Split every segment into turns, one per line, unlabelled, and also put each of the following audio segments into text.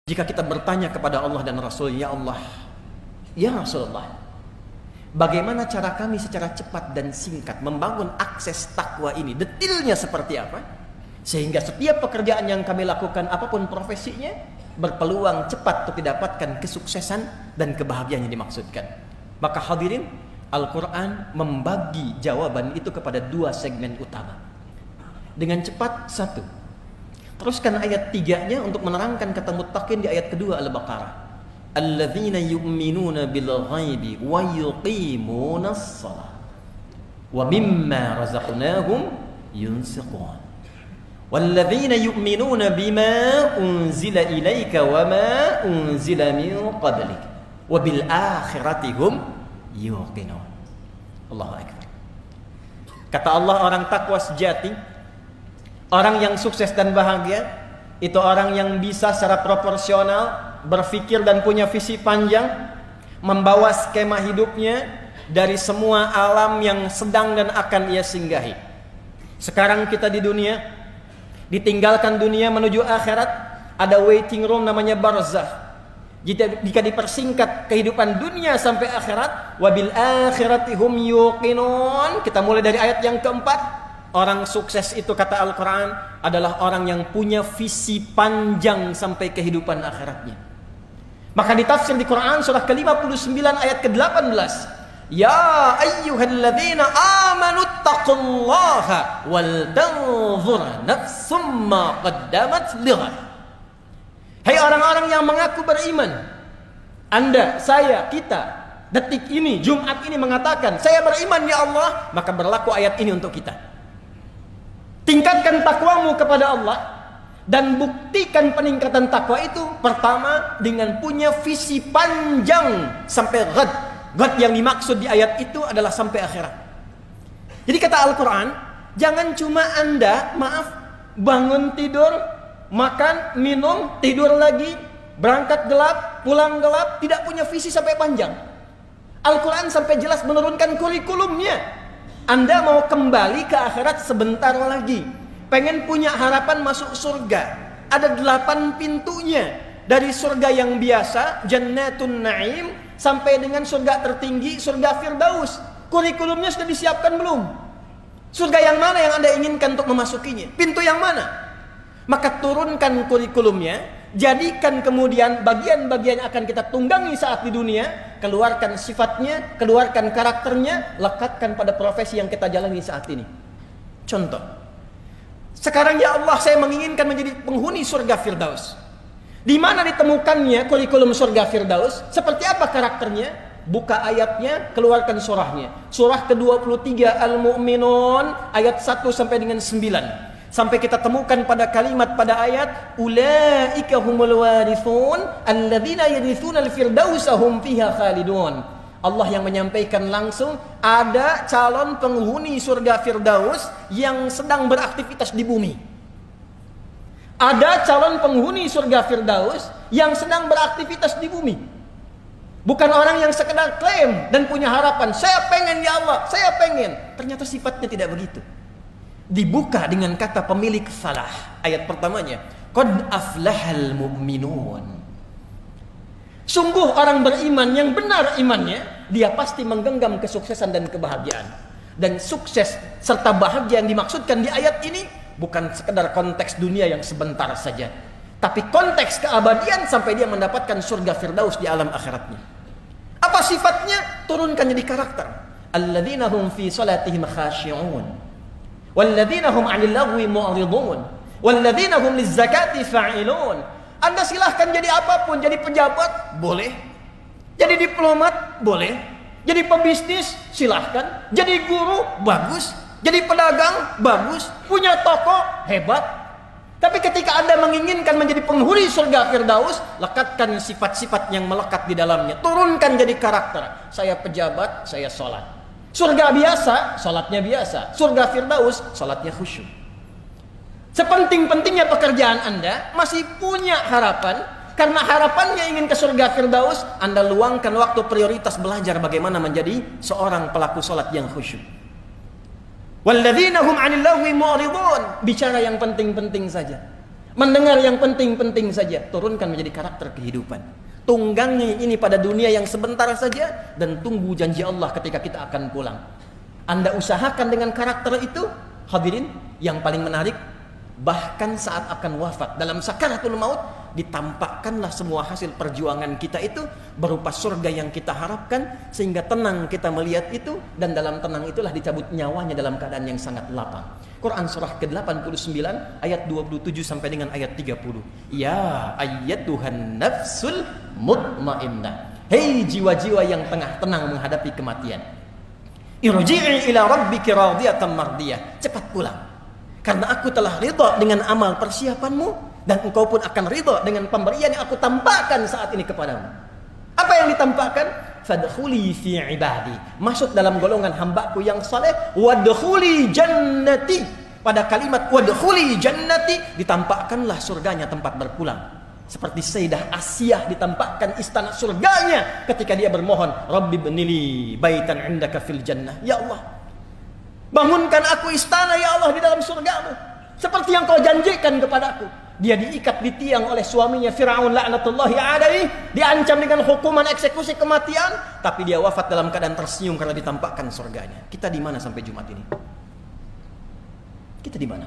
Jika kita bertanya kepada Allah dan Rasul, ya Allah, ya Rasulullah, bagaimana cara kami secara cepat dan singkat membangun akses takwa ini? Detilnya seperti apa? Sehingga setiap pekerjaan yang kami lakukan, apapun profesinya, berpeluang cepat untuk didapatkan kesuksesan dan kebahagiaan yang dimaksudkan. Maka hadirin, Al-Quran membagi jawaban itu kepada dua segmen utama. Dengan cepat, satu, teruskan ayat 3-nya untuk menerangkan kata muttaqin di ayat kedua Al-Baqarah. Alladzina yu'minuna bil ghaibi wa yuqimunas shalah wa mimma razaqnahum yunfiqun. Walladzina yu'minuna bima unzila ilaika wa ma unzila min qablik wa bil akhirati hum yuqinun. Allahu akbar. Kata Allah, orang takwa sejati, orang yang sukses dan bahagia, itu orang yang bisa secara proporsional berpikir dan punya visi panjang, membawa skema hidupnya dari semua alam yang sedang dan akan ia singgahi. Sekarang kita di dunia, ditinggalkan dunia menuju akhirat, ada waiting room namanya barzakh. Jika dipersingkat kehidupan dunia sampai akhirat, wabil akhirati hum yuqinun. Kita mulai dari ayat yang keempat. Orang sukses itu, kata Al-Quran, adalah orang yang punya visi panjang sampai kehidupan akhiratnya. Maka ditafsir di Quran surah ke-59 ayat ke-18. Ya ayyuhalladzina amanu taqullaha wal tanzur nafsum ma qaddamat lighad. Hai orang-orang yang mengaku beriman, Anda, saya, kita, detik ini, Jumat ini mengatakan, saya beriman ya Allah, maka berlaku ayat ini untuk kita. Tingkatkan takwamu kepada Allah dan buktikan peningkatan takwa itu pertama dengan punya visi panjang sampai ghad. Ghad yang dimaksud di ayat itu adalah sampai akhirat. Jadi kata Al-Quran, jangan cuma Anda, bangun tidur, makan, minum, tidur lagi, berangkat gelap, pulang gelap, tidak punya visi sampai panjang. Al-Quran sampai jelas menurunkan kurikulumnya. Anda mau kembali ke akhirat sebentar lagi, pengen punya harapan masuk surga, ada 8 pintunya. Dari surga yang biasa, Jannatun Na'im, sampai dengan surga tertinggi, surga Firdaus. Kurikulumnya sudah disiapkan belum? Surga yang mana yang Anda inginkan untuk memasukinya? Pintu yang mana? Maka turunkan kurikulumnya, jadikan kemudian bagian-bagian yang akan kita tunggangi saat di dunia, keluarkan sifatnya, keluarkan karakternya, lekatkan pada profesi yang kita jalani saat ini. Contoh, sekarang ya Allah, saya menginginkan menjadi penghuni surga Firdaus. Di mana ditemukannya kurikulum surga Firdaus? Seperti apa karakternya? Buka ayatnya, keluarkan surahnya. Surah ke-23 Al-Mu'minun ayat 1 sampai dengan 9. Sampai kita temukan pada kalimat pada ayat, ulaika humul warithun alladzina yarithuna al-firdausa hum fiha khalidun. Allah yang menyampaikan langsung, ada calon penghuni surga Firdaus yang sedang beraktivitas di bumi. Ada calon penghuni surga Firdaus yang sedang beraktivitas di bumi. Bukan orang yang sekedar klaim dan punya harapan, saya pengen ya Allah, saya pengen. Ternyata sifatnya tidak begitu. Dibuka dengan kata pemilik falah. Ayat pertamanya, qad aflahal mu'minun. Sungguh orang beriman yang benar imannya, dia pasti menggenggam kesuksesan dan kebahagiaan. Dan sukses serta bahagia yang dimaksudkan di ayat ini bukan sekedar konteks dunia yang sebentar saja, tapi konteks keabadian sampai dia mendapatkan surga Firdaus di alam akhiratnya. Apa sifatnya? Turunkan jadi karakter. Alladzina hum fi salatihim khashi'un. Walladzina hum 'anil lagwi mu'ridun, walladzina hum lizzakati fa'ilun. Anda silahkan jadi apapun, jadi pejabat boleh, jadi diplomat boleh, jadi pebisnis silahkan, jadi guru bagus, jadi pedagang bagus, punya toko hebat. Tapi ketika Anda menginginkan menjadi penghuni surga Firdaus, lekatkan sifat-sifat yang melekat di dalamnya, turunkan jadi karakter. Saya pejabat, saya sholat. Surga biasa, salatnya biasa. Surga Firdaus, salatnya khusyuk. Sepenting-pentingnya pekerjaan Anda, masih punya harapan. Karena harapannya ingin ke surga Firdaus, Anda luangkan waktu prioritas belajar bagaimana menjadi seorang pelaku salat yang khusyuk. Walladzina hum 'anil lagwi mu'ridun. Bicara yang penting-penting saja. Mendengar yang penting-penting saja, turunkan menjadi karakter kehidupan. Tunggangi ini pada dunia yang sebentar saja, dan tunggu janji Allah ketika kita akan pulang. Anda usahakan dengan karakter itu, hadirin, yang paling menarik, bahkan saat akan wafat, dalam sakaratul maut, ditampakkanlah semua hasil perjuangan kita itu berupa surga yang kita harapkan, sehingga tenang kita melihat itu, dan dalam tenang itulah dicabut nyawanya dalam keadaan yang sangat lapang. Quran surah ke-89 ayat 27 sampai dengan ayat 30. Ya ayyatuhan nafsul mutmainnah. Hei jiwa-jiwa yang tengah tenang menghadapi kematian. Irji'i ila rabbiki radiyatan mardiyah. Cepat pulang. Karena aku telah ridha dengan amal persiapanmu, dan engkau pun akan ridha dengan pemberian yang aku tampakkan saat ini kepadamu. Apa yang ditampakkan? Fadkhuli fi ibadi. Masuk dalam golongan hambaku yang saleh. Wadkhuli jannati. Pada kalimat wadkhuli jannati ditampakkanlah surganya tempat berpulang. Seperti Sayyidah Asiyah ditampakkan istana surganya ketika dia bermohon, Rabbi bnili baitan indaka fil jannah. Ya Allah, bangunkan aku istana ya Allah di dalam surgamu, seperti yang kau janjikan kepadaku. Dia diikat di tiang oleh suaminya Fir'aun laknatullahi alaihi, diancam dengan hukuman eksekusi kematian, tapi dia wafat dalam keadaan tersenyum karena ditampakkan surganya. Kita di mana sampai Jumat ini? Kita di mana?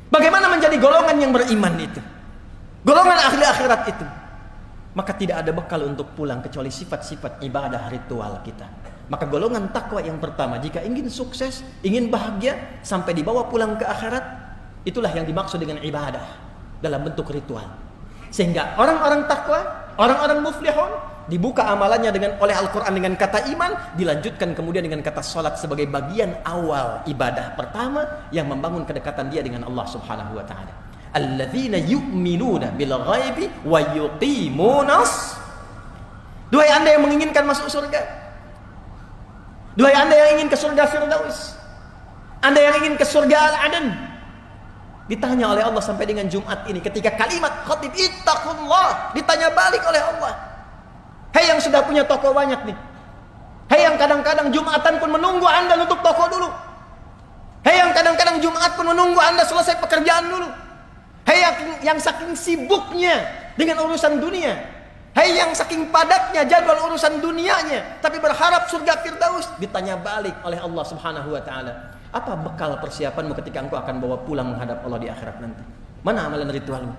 Bagaimana menjadi golongan yang beriman itu? Golongan ahli akhirat itu. Maka tidak ada bekal untuk pulang kecuali sifat-sifat ibadah ritual kita. Maka golongan takwa yang pertama, jika ingin sukses, ingin bahagia, sampai dibawa pulang ke akhirat, itulah yang dimaksud dengan ibadah dalam bentuk ritual. Sehingga orang-orang takwa, orang-orang muflihun, dibuka amalannya oleh Al-Quran dengan kata iman, dilanjutkan kemudian dengan kata salat sebagai bagian awal ibadah pertama yang membangun kedekatan dia dengan Allah Subhanahu wa taala. Alladzina yu'minuna bil ghaibi wa yuqimunas. Duhai Anda yang menginginkan masuk surga, duhai Anda yang ingin ke surga Firdaus, Anda yang ingin ke surga Al-Adan, ditanya oleh Allah sampai dengan Jumat ini ketika kalimat khatib ittaqullah ditanya balik oleh Allah. Hei yang sudah punya toko banyak nih, hei yang kadang-kadang Jumatan pun menunggu Anda nutup toko dulu, hei yang kadang-kadang Jumat pun menunggu Anda selesai pekerjaan dulu, hei yang saking sibuknya dengan urusan dunia, hei yang saking padatnya jadwal urusan dunianya tapi berharap surga Firdaus, ditanya balik oleh Allah Subhanahu wa taala, apa bekal persiapanmu ketika engkau akan bawa pulang menghadap Allah di akhirat nanti? Mana amalan ritualmu?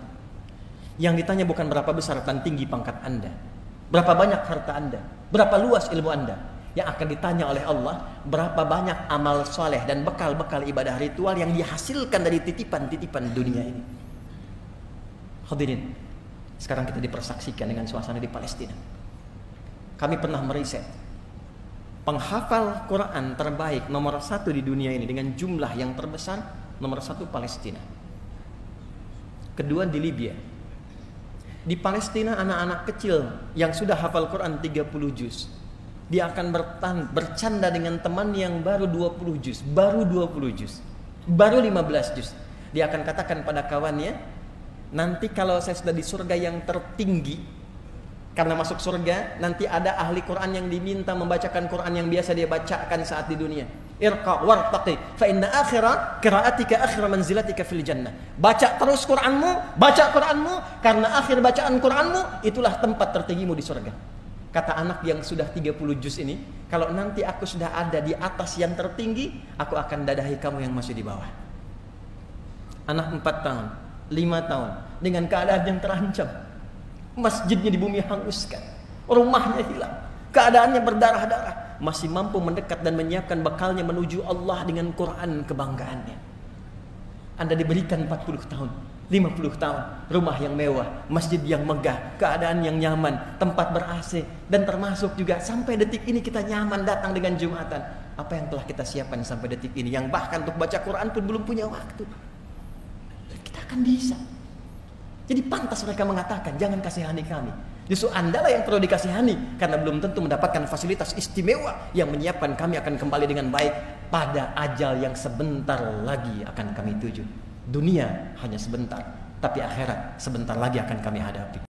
Yang ditanya bukan berapa besar dan tinggi pangkat Anda, berapa banyak harta Anda, berapa luas ilmu Anda. Yang akan ditanya oleh Allah, berapa banyak amal soleh dan bekal-bekal ibadah ritual yang dihasilkan dari titipan-titipan dunia ini. Hadirin, sekarang kita dipersaksikan dengan suasana di Palestina. Kami pernah meriset, penghafal Quran terbaik nomor 1 di dunia ini dengan jumlah yang terbesar, nomor 1 Palestina, kedua di Libya. Di Palestina anak-anak kecil yang sudah hafal Quran 30 juz, dia akan bercanda dengan teman yang baru 20 juz, baru 20 juz, baru 15 juz. Dia akan katakan pada kawannya, nanti kalau saya sudah di surga yang tertinggi, karena masuk surga nanti ada ahli Quran yang diminta membacakan Quran yang biasa dia bacakan saat di dunia. Irqa wartaqi fa inna akhira qiraatika akhira manzilatika fil jannah. Baca terus Quranmu, baca Quranmu, karena akhir bacaan Quranmu itulah tempat tertinggimu di surga. Kata anak yang sudah 30 juz ini, kalau nanti aku sudah ada di atas yang tertinggi, aku akan dadahi kamu yang masih di bawah. Anak 4 tahun, 5 tahun, dengan keadaan yang terancam, masjidnya di bumi hanguskan, rumahnya hilang, keadaannya berdarah-darah, masih mampu mendekat dan menyiapkan bekalnya menuju Allah dengan Quran kebanggaannya. Anda diberikan 40 tahun, 50 tahun, rumah yang mewah, masjid yang megah, keadaan yang nyaman, tempat ber-AC, dan termasuk juga sampai detik ini kita nyaman datang dengan Jumatan. Apa yang telah kita siapkan sampai detik ini, yang bahkan untuk baca Quran pun belum punya waktu. Kita akan bisa. Jadi pantas mereka mengatakan, jangan kasihani kami. Justru Anda lah yang perlu dikasihani, karena belum tentu mendapatkan fasilitas istimewa yang menyiapkan kami akan kembali dengan baik pada ajal yang sebentar lagi akan kami tuju. Dunia hanya sebentar, tapi akhirat sebentar lagi akan kami hadapi.